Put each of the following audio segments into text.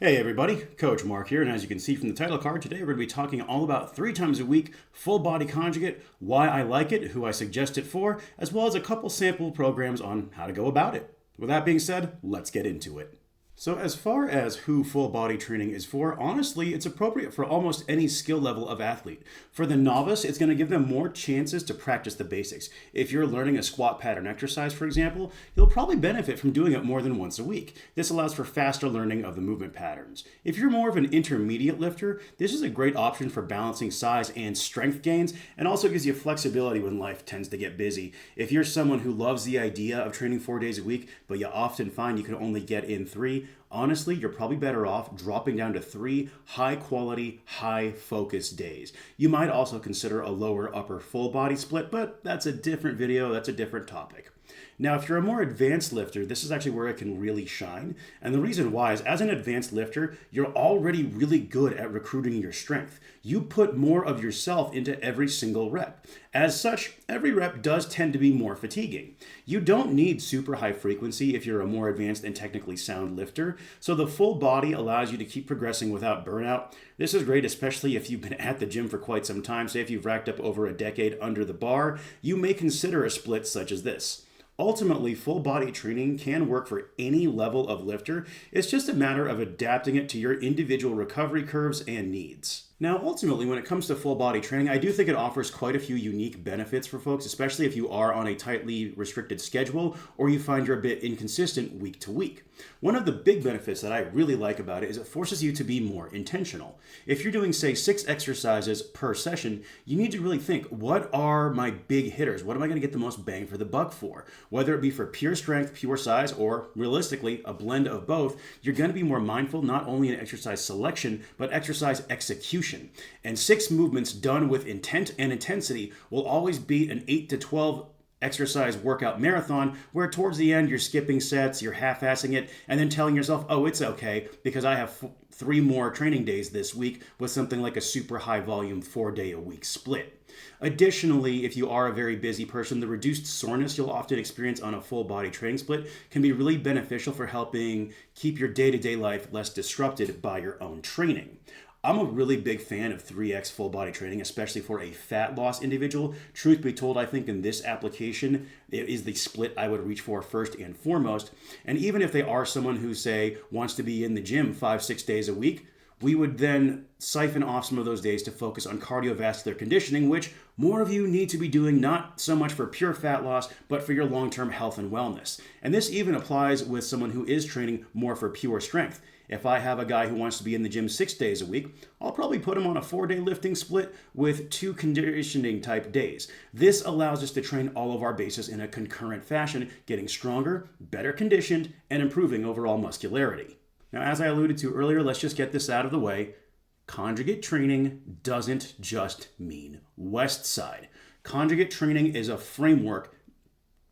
Hey everybody, Coach Mark here, and as you can see from the title card, today we're going to be talking all about 3 times a week, full body conjugate, why I like it, who I suggest it for, as well as a couple sample programs on how to go about it. With that being said, let's get into it. So as far as who full body training is for, honestly, it's appropriate for almost any skill level of athlete. For the novice, it's going to give them more chances to practice the basics. If you're learning a squat pattern exercise, for example, you'll probably benefit from doing it more than once a week. This allows for faster learning of the movement patterns. If you're more of an intermediate lifter, this is a great option for balancing size and strength gains, and also gives you flexibility when life tends to get busy. If you're someone who loves the idea of training 4 days a week, but you often find you can only get in 3, honestly, you're probably better off dropping down to 3 high quality, high focus days. You might also consider a lower upper full body split, but that's a different video, that's a different topic. Now, if you're a more advanced lifter, this is actually where it can really shine. And the reason why is as an advanced lifter, you're already really good at recruiting your strength. You put more of yourself into every single rep. As such, every rep does tend to be more fatiguing. You don't need super high frequency if you're a more advanced and technically sound lifter, so the full body allows you to keep progressing without burnout. This is great, especially if you've been at the gym for quite some time. Say if you've racked up over a decade under the bar, you may consider a split such as this. Ultimately, full body training can work for any level of lifter. It's just a matter of adapting it to your individual recovery curves and needs. Now, ultimately, when it comes to full body training, I do think it offers quite a few unique benefits for folks, especially if you are on a tightly restricted schedule or you find you're a bit inconsistent week to week. One of the big benefits that I really like about it is it forces you to be more intentional. If you're doing, say, 6 exercises per session, you need to really think, what are my big hitters? What am I going to get the most bang for the buck for? Whether it be for pure strength, pure size, or realistically, a blend of both, you're going to be more mindful not only in exercise selection, but exercise execution. And 6 movements done with intent and intensity will always beat an 8 to 12 exercise workout marathon where towards the end you're skipping sets, you're half-assing it, and then telling yourself, oh, it's okay because I have 3 more training days this week with something like a super high volume 4-day-a-week split. Additionally, if you are a very busy person, the reduced soreness you'll often experience on a full body training split can be really beneficial for helping keep your day-to-day life less disrupted by your own training. I'm a really big fan of 3x full body training, especially for a fat loss individual. Truth be told, I think in this application, it is the split I would reach for first and foremost. And even if they are someone who, say, wants to be in the gym 5-6 days a week, we would then siphon off some of those days to focus on cardiovascular conditioning, which more of you need to be doing not so much for pure fat loss, but for your long-term health and wellness. And this even applies with someone who is training more for pure strength. If I have a guy who wants to be in the gym 6 days a week, I'll probably put him on a 4-day lifting split with 2 conditioning type days. This allows us to train all of our bases in a concurrent fashion, getting stronger, better conditioned, and improving overall muscularity. Now, as I alluded to earlier, let's just get this out of the way. Conjugate training doesn't just mean West Side. Conjugate training is a framework.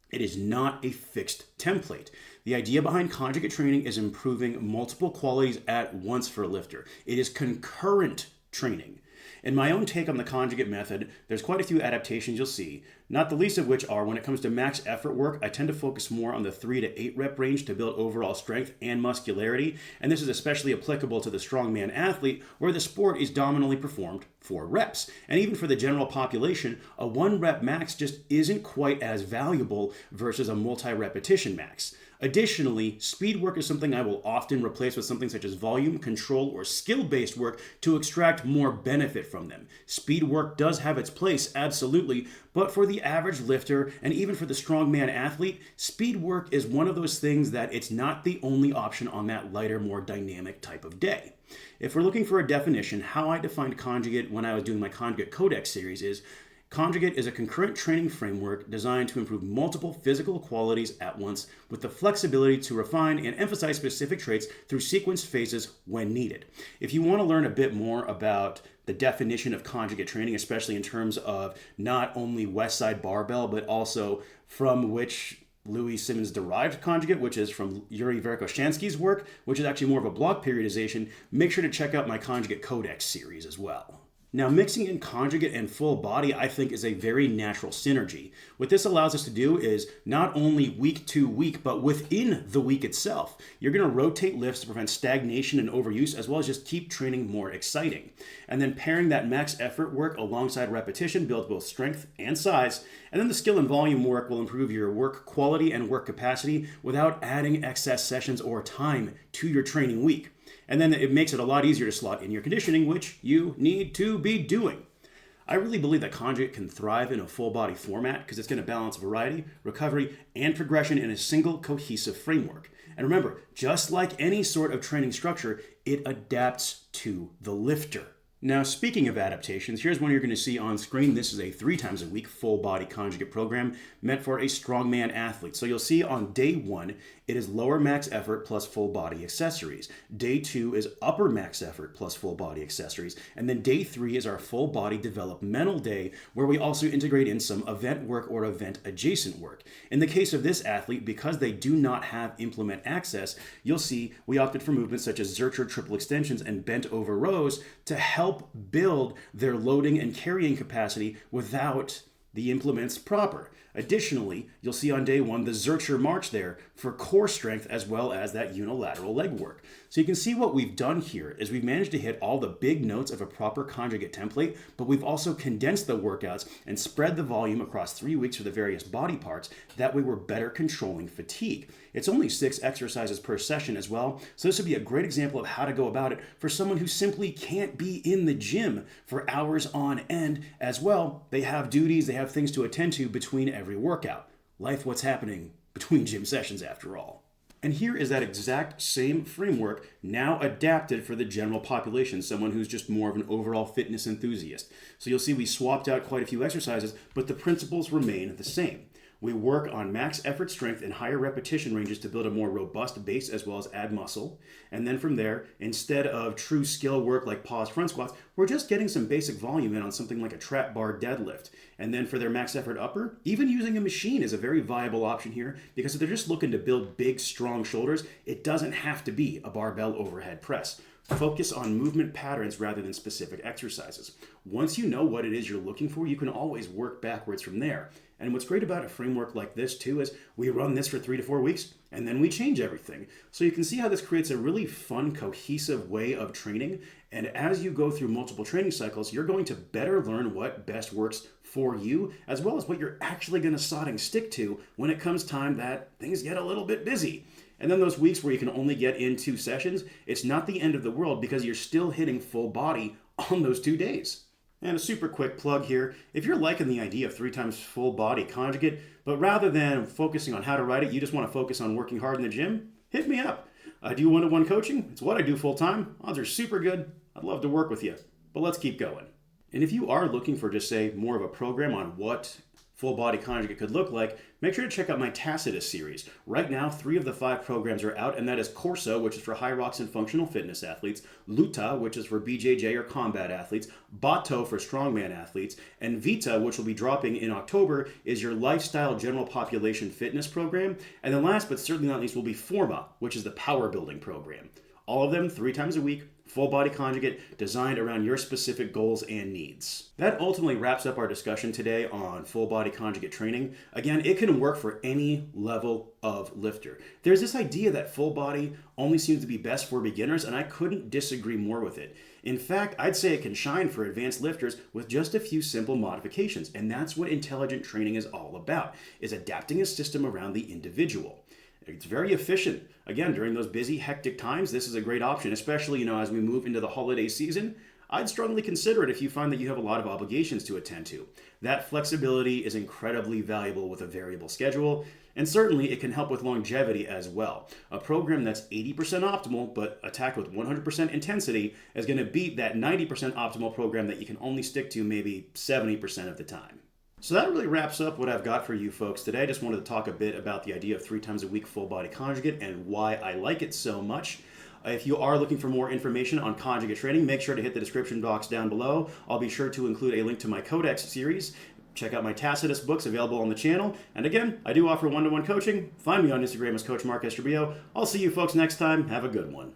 It is not a fixed template. The idea behind conjugate training is improving multiple qualities at once for a lifter. It is concurrent training. In my own take on the conjugate method, there's quite a few adaptations you'll see, not the least of which are when it comes to max effort work, I tend to focus more on the 3 to 8 rep range to build overall strength and muscularity, and this is especially applicable to the strongman athlete where the sport is dominantly performed for reps. And even for the general population, a 1 rep max just isn't quite as valuable versus a multi-repetition max. Additionally, speed work is something I will often replace with something such as volume, control, or skill-based work to extract more benefit from them. Speed work does have its place, absolutely, but for the average lifter and even for the strongman athlete, speed work is one of those things that it's not the only option on that lighter, more dynamic type of day. If we're looking for a definition, how I defined conjugate when I was doing my Conjugate Codex series is, Conjugate is a concurrent training framework designed to improve multiple physical qualities at once with the flexibility to refine and emphasize specific traits through sequenced phases when needed. If you want to learn a bit more about the definition of conjugate training, especially in terms of not only West Side Barbell, but also from which Louis Simmons derived conjugate, which is from Yuri Verkhoshansky's work, which is actually more of a block periodization, make sure to check out my Conjugate Codex series as well. Now, mixing in conjugate and full body, I think, is a very natural synergy. What this allows us to do is not only week to week, but within the week itself, you're going to rotate lifts to prevent stagnation and overuse, as well as just keep training more exciting. And then pairing that max effort work alongside repetition builds both strength and size. And then the skill and volume work will improve your work quality and work capacity without adding excess sessions or time to your training week. And then it makes it a lot easier to slot in your conditioning, which you need to be doing. I really believe that Conjugate can thrive in a full body format because it's going to balance variety, recovery, and progression in a single cohesive framework. And remember, just like any sort of training structure, it adapts to the lifter. Now, speaking of adaptations, here's one you're going to see on screen. This is a 3 times a week full body conjugate program meant for a strongman athlete. So you'll see on day 1, it is lower max effort plus full body accessories. Day 2 is upper max effort plus full body accessories. And then day 3 is our full body developmental day, where we also integrate in some event work or event adjacent work. In the case of this athlete, because they do not have implement access, you'll see we opted for movements such as Zercher triple extensions and bent over rows to help build their loading and carrying capacity without the implements proper. Additionally, you'll see on day 1 the Zercher march there for core strength as well as that unilateral leg work. So you can see what we've done here is we've managed to hit all the big notes of a proper conjugate template, but we've also condensed the workouts and spread the volume across 3 weeks for the various body parts. That way we're better controlling fatigue. It's only 6 exercises per session as well, so this would be a great example of how to go about it for someone who simply can't be in the gym for hours on end as well. They have duties, they have things to attend to between every workout. Life, what's happening between gym sessions after all. And here is that exact same framework now adapted for the general population, someone who's just more of an overall fitness enthusiast. So you'll see we swapped out quite a few exercises, but the principles remain the same. We work on max effort strength and higher repetition ranges to build a more robust base as well as add muscle. And then from there, instead of true skill work like pause front squats, we're just getting some basic volume in on something like a trap bar deadlift. And then for their max effort upper, even using a machine is a very viable option here, because if they're just looking to build big, strong shoulders, it doesn't have to be a barbell overhead press. Focus on movement patterns rather than specific exercises. Once you know what it is you're looking for, you can always work backwards from there. And what's great about a framework like this too is we run this for 3 to 4 weeks and then we change everything. So you can see how this creates a really fun, cohesive way of training. And as you go through multiple training cycles, you're going to better learn what best works for you, as well as what you're actually going to sodding stick to when it comes time that things get a little bit busy. And then those weeks where you can only get in 2 sessions, it's not the end of the world because you're still hitting full body on those 2 days. And a super quick plug here, if you're liking the idea of 3 times full body conjugate, but rather than focusing on how to write it, you just want to focus on working hard in the gym, hit me up. I do one-to-one coaching. It's what I do full time. Odds are super good. I'd love to work with you, but let's keep going. And if you are looking for just say more of a program on what full body conjugate could look like, make sure to check out my Tacitus series. Right now, 3 of the 5 programs are out, and that is Corso, which is for high rocks and functional fitness athletes, Luta, which is for BJJ or combat athletes, Bato for strongman athletes, and Vita, which will be dropping in October, is your lifestyle general population fitness program. And then last but certainly not least will be Forma, which is the power building program. All of them 3 times a week, full body conjugate, designed around your specific goals and needs. That ultimately wraps up our discussion today on full body conjugate training. Again, it can work for any level of lifter. There's this idea that full body only seems to be best for beginners, and I couldn't disagree more with it. In fact, I'd say it can shine for advanced lifters with just a few simple modifications, and that's what intelligent training is all about, is adapting a system around the individual. It's very efficient. Again, during those busy, hectic times, this is a great option, especially, as we move into the holiday season. I'd strongly consider it if you find that you have a lot of obligations to attend to. That flexibility is incredibly valuable with a variable schedule, and certainly it can help with longevity as well. A program that's 80% optimal, but attacked with 100% intensity is going to beat that 90% optimal program that you can only stick to maybe 70% of the time. So that really wraps up what I've got for you folks today. I just wanted to talk a bit about the idea of 3 times a week full body conjugate and why I like it so much. If you are looking for more information on conjugate training, make sure to hit the description box down below. I'll be sure to include a link to my Codex series. Check out my Tacitus books available on the channel. And again, I do offer one-to-one coaching. Find me on Instagram as Coach Mark Estrabio. I'll see you folks next time. Have a good one.